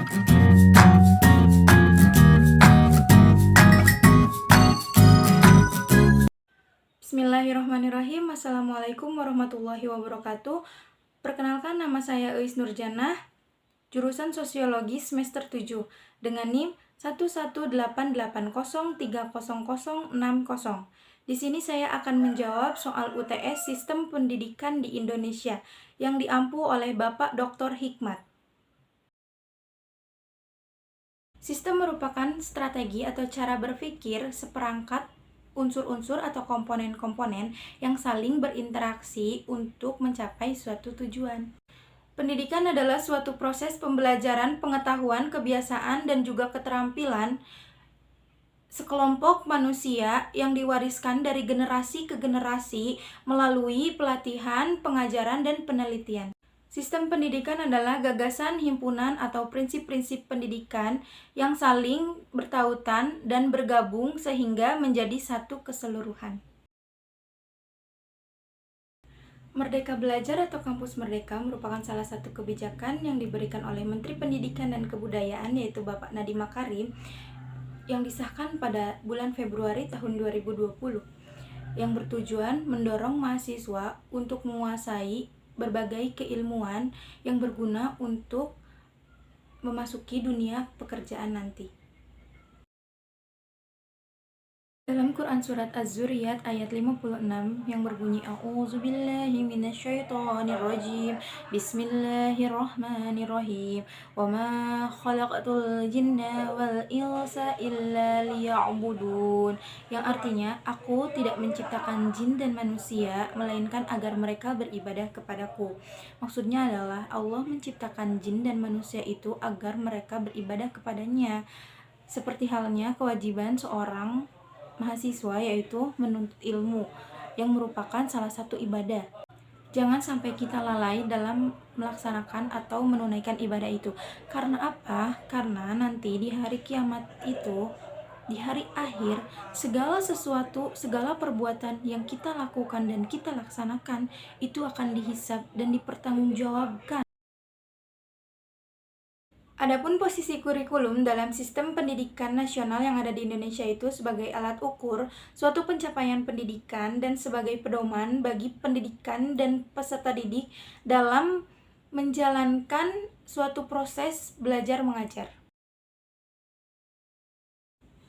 Bismillahirrahmanirrahim. Assalamualaikum warahmatullahi wabarakatuh. Perkenalkan, nama saya Eis Nurjannah, jurusan Sosiologi semester 7 dengan NIM 11880300060. Di sini saya akan menjawab soal UTS Sistem Pendidikan di Indonesia yang diampu oleh Bapak Dr. Hikmat. Sistem merupakan strategi atau cara berpikir seperangkat unsur-unsur atau komponen-komponen yang saling berinteraksi untuk mencapai suatu tujuan. Pendidikan adalah suatu proses pembelajaran, pengetahuan, kebiasaan, dan juga keterampilan sekelompok manusia yang diwariskan dari generasi ke generasi melalui pelatihan, pengajaran, dan penelitian. Sistem pendidikan adalah gagasan, himpunan, atau prinsip-prinsip pendidikan yang saling bertautan dan bergabung sehingga menjadi satu keseluruhan. Merdeka Belajar atau Kampus Merdeka merupakan salah satu kebijakan yang diberikan oleh Menteri Pendidikan dan Kebudayaan, yaitu Bapak Nadiem Makarim, yang disahkan pada bulan Februari tahun 2020, yang bertujuan mendorong mahasiswa untuk menguasai berbagai keilmuan yang berguna untuk memasuki dunia pekerjaan nanti. Dalam Quran Surat Az-Zuriyat ayat 56 yang berbunyi A'udzubillahi minasyaitonirrajim Bismillahirrahmanirrahim Wa ma khalaqtul jinna wal insa illa liya'budun, yang artinya, aku tidak menciptakan jin dan manusia melainkan agar mereka beribadah kepadaku. Maksudnya adalah Allah menciptakan jin dan manusia itu agar mereka beribadah kepadanya, seperti halnya kewajiban seorang mahasiswa yaitu menuntut ilmu yang merupakan salah satu ibadah. Jangan sampai kita lalai dalam melaksanakan atau menunaikan ibadah itu. Karena apa? Karena nanti di hari kiamat itu, di hari akhir, segala sesuatu, segala perbuatan yang kita lakukan dan kita laksanakan itu akan dihisab dan dipertanggungjawabkan. Adapun posisi kurikulum dalam sistem pendidikan nasional yang ada di Indonesia itu sebagai alat ukur suatu pencapaian pendidikan dan sebagai pedoman bagi pendidikan dan peserta didik dalam menjalankan suatu proses belajar mengajar.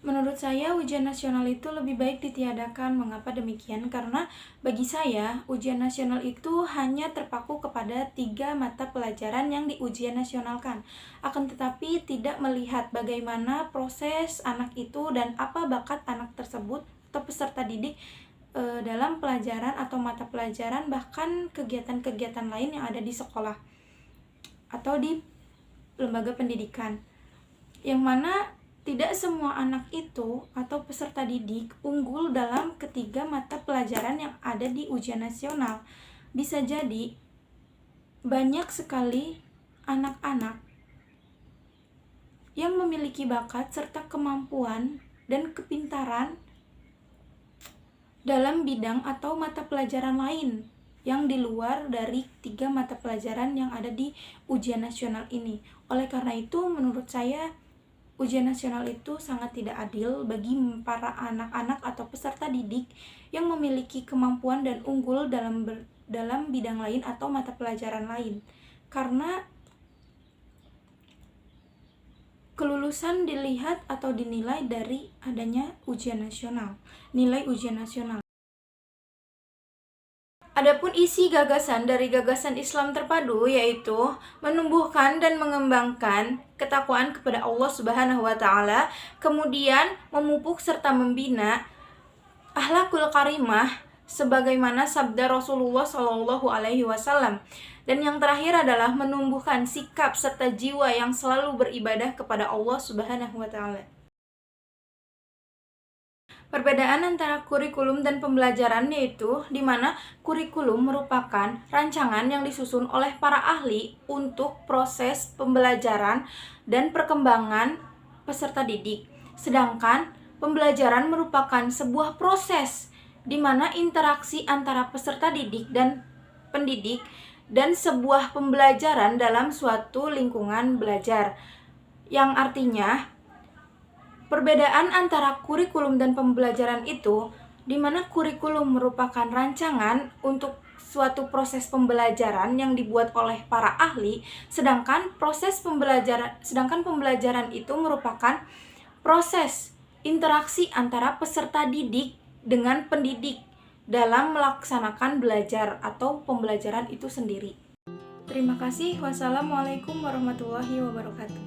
Menurut saya, ujian nasional itu lebih baik ditiadakan. Mengapa demikian? Karena bagi saya, ujian nasional itu hanya terpaku kepada 3 mata pelajaran yang diujian nasionalkan. Akan tetapi tidak melihat bagaimana proses anak itu dan apa bakat anak tersebut atau peserta didik dalam pelajaran atau mata pelajaran, bahkan kegiatan-kegiatan lain yang ada di sekolah atau di lembaga pendidikan. Yang mana tidak semua anak itu atau peserta didik unggul dalam ketiga mata pelajaran yang ada di ujian nasional. Bisa jadi banyak sekali anak-anak yang memiliki bakat serta kemampuan dan kepintaran dalam bidang atau mata pelajaran lain yang di luar dari 3 mata pelajaran yang ada di ujian nasional ini. Oleh karena itu, menurut saya ujian nasional itu sangat tidak adil bagi para anak-anak atau peserta didik yang memiliki kemampuan dan unggul dalam bidang lain atau mata pelajaran lain. Karena kelulusan dilihat atau dinilai dari adanya ujian nasional, nilai ujian nasional. Adapun isi gagasan dari gagasan Islam terpadu yaitu menumbuhkan dan mengembangkan ketakwaan kepada Allah Subhanahu wa taala, kemudian memupuk serta membina akhlakul karimah sebagaimana sabda Rasulullah Shallallahu alaihi wasallam. Dan yang terakhir adalah menumbuhkan sikap serta jiwa yang selalu beribadah kepada Allah Subhanahu wa taala. Perbedaan antara kurikulum dan pembelajaran yaitu di mana kurikulum merupakan rancangan yang disusun oleh para ahli untuk proses pembelajaran dan perkembangan peserta didik. Sedangkan pembelajaran merupakan sebuah proses di mana interaksi antara peserta didik dan pendidik dan sebuah pembelajaran dalam suatu lingkungan belajar. yang artinya perbedaan antara kurikulum dan pembelajaran itu, di mana kurikulum merupakan rancangan untuk suatu proses pembelajaran yang dibuat oleh para ahli, sedangkan pembelajaran itu merupakan proses interaksi antara peserta didik dengan pendidik dalam melaksanakan belajar atau pembelajaran itu sendiri. Terima kasih. Wassalamualaikum warahmatullahi wabarakatuh.